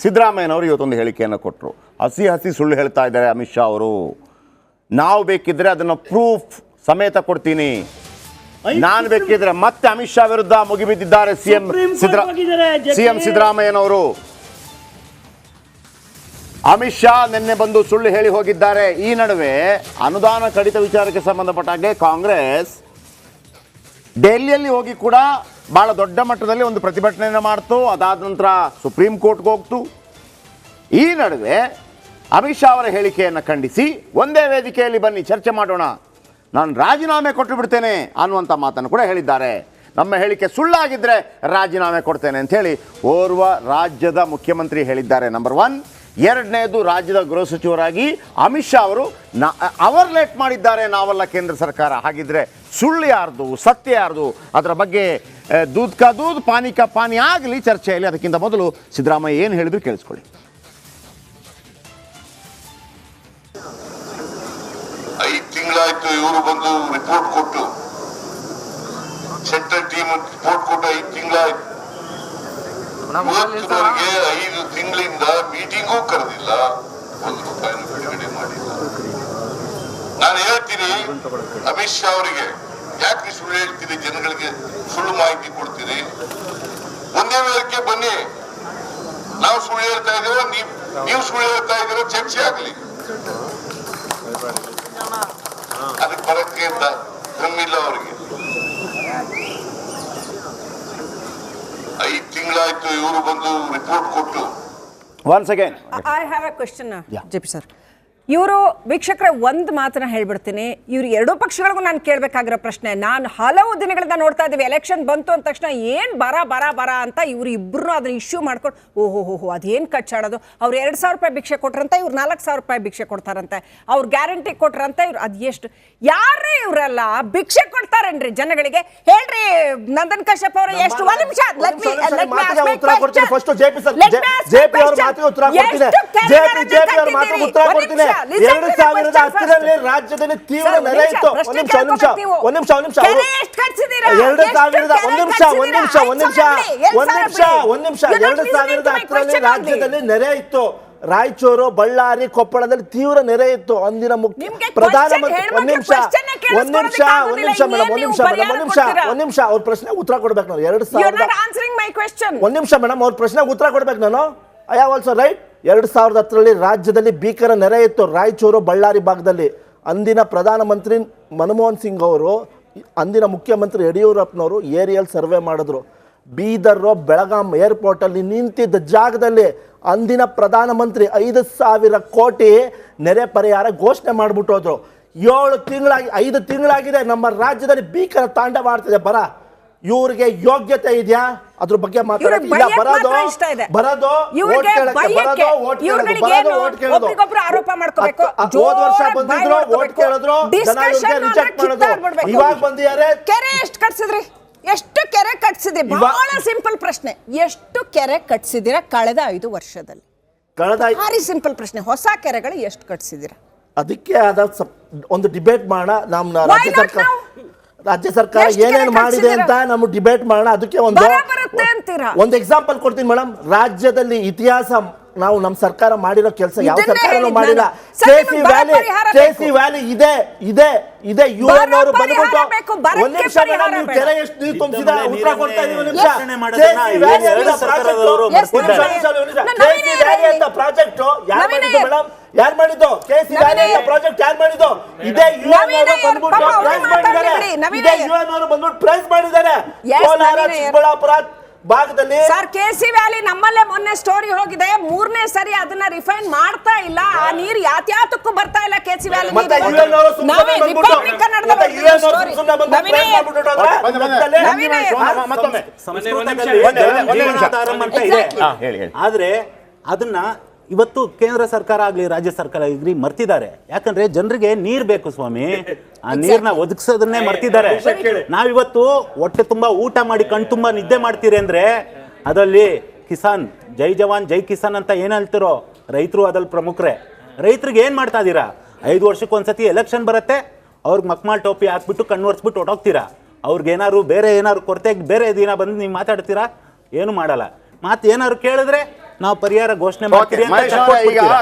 ಸಿದ್ದರಾಮಯ್ಯನವರು ಇವತ್ತೊಂದು ಹೇಳಿಕೆಯನ್ನು ಕೊಟ್ಟರು. ಹಸಿ ಸುಳ್ಳು ಹೇಳ್ತಾ ಇದ್ದಾರೆ ಅಮಿತ್ ಶಾ ಅವರು. ನಾವು ಬೇಕಿದ್ರೆ ಅದನ್ನು ಪ್ರೂಫ್ ಸಮೇತ ಕೊಡ್ತೀನಿ. ನಾನು ಬೇಕಿದ್ರೆ ಮತ್ತೆ ಅಮಿತ್ ಶಾ ವಿರುದ್ಧ ಮುಗಿಬಿದ್ದಿದ್ದಾರೆ ಸಿಎಂ ಸಿದ್ದರಾಮಯ್ಯನವರು. ಅಮಿತ್ ಶಾ ನಿನ್ನೆ ಬಂದು ಸುಳ್ಳು ಹೇಳಿ ಹೋಗಿದ್ದಾರೆ. ಈ ನಡುವೆ ಅನುದಾನ ಕಡಿತ ವಿಚಾರಕ್ಕೆ ಸಂಬಂಧಪಟ್ಟಾಗೆ ಕಾಂಗ್ರೆಸ್ ಡೆಲ್ಲಿಯಲ್ಲಿ ಹೋಗಿ ಕೂಡ ಬಹಳ ದೊಡ್ಡ ಮಟ್ಟದಲ್ಲಿ ಒಂದು ಪ್ರತಿಭಟನೆಯನ್ನು ಮಾಡ್ತು. ಅದಾದ ನಂತರ ಸುಪ್ರೀಂ ಕೋರ್ಟ್ಗೆ ಹೋಗ್ತು. ಈ ನಡುವೆ ಅಮಿತ್ ಶಾ ಅವರ ಹೇಳಿಕೆಯನ್ನು ಖಂಡಿಸಿ ಒಂದೇ ವೇದಿಕೆಯಲ್ಲಿ ಬನ್ನಿ ಚರ್ಚೆ ಮಾಡೋಣ, ನಾನು ರಾಜೀನಾಮೆ ಕೊಟ್ಟು ಬಿಡ್ತೇನೆ ಅನ್ನುವಂಥ ಮಾತನ್ನು ಕೂಡ ಹೇಳಿದ್ದಾರೆ. ನಮ್ಮ ಹೇಳಿಕೆ ಸುಳ್ಳಾಗಿದ್ದರೆ ರಾಜೀನಾಮೆ ಕೊಡ್ತೇನೆ ಅಂಥೇಳಿ ಓರ್ವ ರಾಜ್ಯದ ಮುಖ್ಯಮಂತ್ರಿ ಹೇಳಿದ್ದಾರೆ. ನಂಬರ್ 1. ಎರಡನೇದು, ರಾಜ್ಯದ ಗೃಹ ಸಚಿವರಾಗಿ ಅಮಿತ್ ಶಾ ಅವರು ಅವರ್ ಲೇಟ್ ಮಾಡಿದ್ದಾರೆ, ನಾವಲ್ಲ ಕೇಂದ್ರ ಸರ್ಕಾರ. ಹಾಗಿದ್ರೆ ಸುಳ್ಳು ಯಾರ್ದು, ಸತ್ಯ ಯಾರ್ದು, ಅದರ ಬಗ್ಗೆ ದೂದ್ ಕಾ ದೂದ್ ಪಾನಿ ಕಾ ಪಾನಿ ಆಗಲಿ ಚರ್ಚೆಯಲ್ಲಿ. ಅದಕ್ಕಿಂತ ಮೊದಲು ಸಿದ್ದರಾಮಯ್ಯ ಏನು ಹೇಳಿದ್ರು ಕೇಳಿಸ್ಕೊಳ್ಳಿ. 5 ತಿಂಗಳಾಯ್ತು ಇವರು ಬಂದು ರಿಪೋರ್ಟ್ ಕೊಟ್ಟು, ಸೆಂಟ್ರಲ್ ಟೀಮ್ ರಿಪೋರ್ಟ್ ಕೊಟ್ಟು 5 ತಿಂಗಳಾಯ್ತು. 5 ತಿಂಗಳಿಂದ ಮೀಟಿಂಗೂ ಕರೆದಿಲ್ಲ, ₹1 ಬಿಡುಗಡೆ ಮಾಡಿಲ್ಲ. ನಾನು ಹೇಳ್ತೀನಿ ಅಮಿತ್ ಶಾ ಅವರಿಗೆ, ಯಾಕೆ ಸುಳ್ಳು ಹೇಳ್ತೀರಿ, ಜನಗಳಿಗೆ ಸುಳ್ಳು ಮಾಹಿತಿ ಕೊಡ್ತೀರಿ? ಒಂದೇ ವೇಳಕ್ಕೆ ಬನ್ನಿ, ನಾವು ಸುಳ್ಳು ಹೇಳ್ತಾ ಇದ್ದೀರೋ ನೀವು ಸುಳ್ಳು ಹೇಳ್ತಾ ಇದ್ದೀರೋ ಚರ್ಚೆ ಆಗಲಿ. ಅದಕ್ಕೆ ಬರಕ್ಕೆ ಅಂತ ಕ್ರಮಿಲ್ಲ ಅವರಿಗೆ. 5 ತಿಂಗಳಾಯ್ತು ಇವರು ಬಂದು ರಿಪೋರ್ಟ್ ಕೊಟ್ಟು. Once again I have A question JP sir. ಇವರು ವೀಕ್ಷಕರ ಒಂದು ಮಾತನ್ನ ಹೇಳ್ಬಿಡ್ತೀನಿ. ಇವ್ರು ಎರಡೂ ಪಕ್ಷಗಳಿಗೂ ನಾನು ಕೇಳಬೇಕಾಗಿರೋ ಪ್ರಶ್ನೆ, ನಾನು ಹಲವು ದಿನಗಳಿಂದ ನೋಡ್ತಾ ಇದ್ದೀವಿ, ಎಲೆಕ್ಷನ್ ಬಂತು ಅಂದ ತಕ್ಷಣ ಏನು ಬರ ಅಂತ ಇವರು ಇಬ್ಬರು ಅದನ್ನ ಇಶ್ಯೂ ಮಾಡ್ಕೊಂಡು ಓಹೋ ಅದೇನು ಕಚ್ಚಾಡೋದು. ಅವ್ರು ₹2,000 ಭಿಕ್ಷೆ ಕೊಟ್ರಂತೆ, ಇವ್ರು ₹4,000 ಭಿಕ್ಷೆ ಕೊಡ್ತಾರಂತೆ. ಅವ್ರು ಗ್ಯಾರಂಟಿ ಕೊಟ್ರಂತೆ, ಇವ್ರು ಅದು ಎಷ್ಟು ಯಾರೇ ಇವರೆಲ್ಲ ಭಿಕ್ಷೆ ಕೊಡ್ತಾರೇನ್ರಿ ಜನಗಳಿಗೆ? ಹೇಳ್ರಿ ನಂದನ್ ಕಶ್ಯಪ್ ಅವರು ಎಷ್ಟು. ಒಂದು ನಿಮಿಷ ರಾಜ್ಯದಲ್ಲಿ ತೀವ್ರ ನೆರೆ ಇತ್ತು. ರಾಜ್ಯದಲ್ಲಿ ನೆರೆ ಇತ್ತು. ರಾಯಚೂರು, ಬಳ್ಳಾರಿ, ಕೊಪ್ಪಳದಲ್ಲಿ ತೀವ್ರ ನೆರೆ ಇತ್ತು. ಅಂದಿನ ಪ್ರಧಾನಮಂತ್ರಿ ಒಂದ್ ನಿಮಿಷ ಅವ್ರ ಪ್ರಶ್ನೆ ಉತ್ತರ ಕೊಡ್ಬೇಕು ನಾನು. 2000 ಒಂದ್ ನಿಮಿಷ ಮೇಡಮ್, ಅವ್ರ ಪ್ರಶ್ನೆಗೆ ಉತ್ತರ ಕೊಡ್ಬೇಕು ನಾನು. I have also right. 2010ರಲ್ಲಿ ರಾಜ್ಯದಲ್ಲಿ ಭೀಕರ ನೆರೆ ಇತ್ತು ರಾಯಚೂರು, ಬಳ್ಳಾರಿ ಭಾಗದಲ್ಲಿ. ಅಂದಿನ ಪ್ರಧಾನಮಂತ್ರಿ ಮನಮೋಹನ್ ಸಿಂಗ್ ಅವರು, ಅಂದಿನ ಮುಖ್ಯಮಂತ್ರಿ ಯಡಿಯೂರಪ್ಪನವರು ಏರಿಯಲ್ ಸರ್ವೆ ಮಾಡಿದ್ರು. ಬೀದರ್, ಬೆಳಗಾಂ ಏರ್ಪೋರ್ಟಲ್ಲಿ ನಿಂತಿದ್ದ ಜಾಗದಲ್ಲಿ ಅಂದಿನ ಪ್ರಧಾನಮಂತ್ರಿ 5,000 ಕೋಟಿ ನೆರೆ ಪರಿಹಾರ ಘೋಷಣೆ ಮಾಡಿಬಿಟ್ಟು ಹೋದ್ರು. 5 ತಿಂಗಳಾಗಿದೆ ನಮ್ಮ ರಾಜ್ಯದಲ್ಲಿ ಭೀಕರ ತಾಂಡವ ಆಡ್ತಿದೆ ಬರ. ಇವ್ರಿಗೆ ಯೋಗ್ಯತೆ ಇದೆಯಾ ಅದ್ರ ಬಗ್ಗೆ ಮಾತಾಡೋದು? ಹೋದ ವರ್ಷ ಬಂದಿದ್ರು, ಓಟ್ ಕೇಳಿದ್ರು, ರಿಜೆಕ್ಟ್ ಮಾಡಿದ್ರು. ಇವಾಗ ಬಂದಿದ್ದಾರೆ. ಕೆರೆ ಎಷ್ಟು ಕಟ್ಸಿದ್ರಿ? ಎಷ್ಟು ಕೆರೆ ಕಟ್ಸಿದ್ರಿ? ಬಹಳ ಸಿಂಪಲ್ ಪ್ರಶ್ನೆ, ಎಷ್ಟು ಕೆರೆ ಕಟ್ಸಿದಿರಾ ಕಳೆದ 5 ವರ್ಷದಲ್ಲಿ? ಭಾರಿ ಸಿಂಪಲ್ ಪ್ರಶ್ನೆ. ಹೊಸ ಕೆರೆಗಳು ಎಷ್ಟು ಕಟ್ಸಿದಿರಾ? ಅದಕ್ಕೆ ಆದ ಒಂದು ಡಿಬೇಟ್ ಮಾಡೋಣ. ನಮ್ಮ ರಾಜ್ಯ ಸರ್ಕಾರ ಏನೇನು ಮಾಡಿದೆ ಅಂತ ನಮ್ಮ ಡಿಬೇಟ್ ಮಾಡೋಣ. ಅದಕ್ಕೆ ಒಂದು ಎಕ್ಸಾಂಪಲ್ ಕೊಡ್ತೀನಿ ಮೇಡಮ್. ರಾಜ್ಯದಲ್ಲಿ ಇತಿಹಾಸ ನಾವು ನಮ್ಮ ಸರ್ಕಾರ ಮಾಡಿರೋ ಕೆಲಸ ಯಾವ ಸರ್ಕಾರನೂ ಮಾಡಿಲ್ಲ. ಕೆಸಿ ವ್ಯಾಲಿ ಇದೆ UN ಅವರು ಬಂದ್ಬಿಟ್ಟು ಒಂದ್ ನಿಮಿಷ ಮೇಡಮ್, ನೀವು ಕೆರೆ ಎಷ್ಟು ನೀರು ತುಂಬಿಸಿದ ಉತ್ತರ ಕೊಡ್ತಾ ಇದೀವಿ. ಒಂದ್ ನಿಮಿಷ. ಕೆಸಿ ವ್ಯಾಲಿ ಅಂತ ಪ್ರಾಜೆಕ್ಟ್ ಯಾರು ಮಾಡಿದ್ದು ಮೇಡಮ್? ಯಾರು ಮಾಡಿದ್ದು? ಕೆಸಿ ವ್ಯಾಲಿ ಅಂತ ಪ್ರಾಜೆಕ್ಟ್ ಯಾರು ಮಾಡಿದ್ದು? ಇದೇ UN ಅವರು ಬಂದ್ಬಿಟ್ಟು ಪ್ರೈಸ್ ಮಾಡಿದ್ದಾರೆ. ಕೋಲಾರ, ಚಿಕ್ಕಬಳ್ಳಾಪುರ ಭಾಗದಲ್ಲಿ ಸರ್ ಕೆಸಿ ವ್ಯಾಲಿ ನಮ್ಮಲ್ಲೇ ಮೊನ್ನೆ ಸ್ಟೋರಿ ಹೋಗಿದೆ. 3ನೇ ಸರಿ ಅದನ್ನ ರಿಫೈನ್ ಮಾಡ್ತಾ ಇಲ್ಲ. ಆ ನೀರು ಯಾತ್ಯಾತಕ್ಕೂ ಬರ್ತಾ ಇಲ್ಲ ಕೆಸಿ ವ್ಯಾಲಿ. ಆದ್ರೆ ಅದನ್ನ ಇವತ್ತು ಕೇಂದ್ರ ಸರ್ಕಾರ ಆಗ್ಲಿ ರಾಜ್ಯ ಸರ್ಕಾರ ಆಗ್ಲಿ ಮರ್ತಿದ್ದಾರೆ. ಯಾಕಂದ್ರೆ ಜನರಿಗೆ ನೀರ್ ಬೇಕು ಸ್ವಾಮಿ, ಆ ನೀರ್ನ ಒದಗಿಸೋದನ್ನೇ ಮರ್ತಿದ್ದಾರೆ. ನಾವಿವತ್ತು ಹೊಟ್ಟೆ ತುಂಬಾ ಊಟ ಮಾಡಿ ಕಣ್ ತುಂಬಾ ನಿದ್ದೆ ಮಾಡ್ತೀರಿ ಅಂದ್ರೆ ಅದರಲ್ಲಿ ಕಿಸಾನ್ ಜೈ ಜವಾನ್ ಜೈ ಕಿಸಾನ್ ಅಂತ ಏನ್ ಹೇಳ್ತಿರೋ ರೈತರು ಅದ್ರಲ್ಲಿ ಪ್ರಮುಖರೇ. ರೈತರಿಗೆ ಏನ್ ಮಾಡ್ತಾ ಇದೀರಾ? 5 ವರ್ಷಕ್ಕೊಂದ್ಸತಿ ಎಲೆಕ್ಷನ್ ಬರುತ್ತೆ, ಅವ್ರಿಗೆ ಮಕ್ಮಾಲ್ ಟೋಪಿ ಹಾಕ್ಬಿಟ್ಟು ಕಣ್ಣು ಒರೆಸ್ಬಿಟ್ಟು ಹೊಟ್ಟೋಗ್ತೀರಾ. ಅವ್ರಿಗೆ ಏನಾದ್ರು ಬೇರೆ ಏನಾದ್ರು ಕೊರತೆ ಬೇರೆ ದಿನ ಬಂದು ನೀವು ಮಾತಾಡ್ತೀರಾ? ಏನು ಮಾಡಲ್ಲ. ಮಾತು ಏನಾದ್ರು ಕೇಳಿದ್ರೆ ನಾವು ಪರಿಹಾರ ಘೋಷಣೆ ಓಕೆ ಮಾಡ್ತೀವಿ ಅಂತ ಮಹೇಶ್ check ಅವರೇ, ಈಗ ಕೊಟ್ಬಿಡ್ತೀರಾ?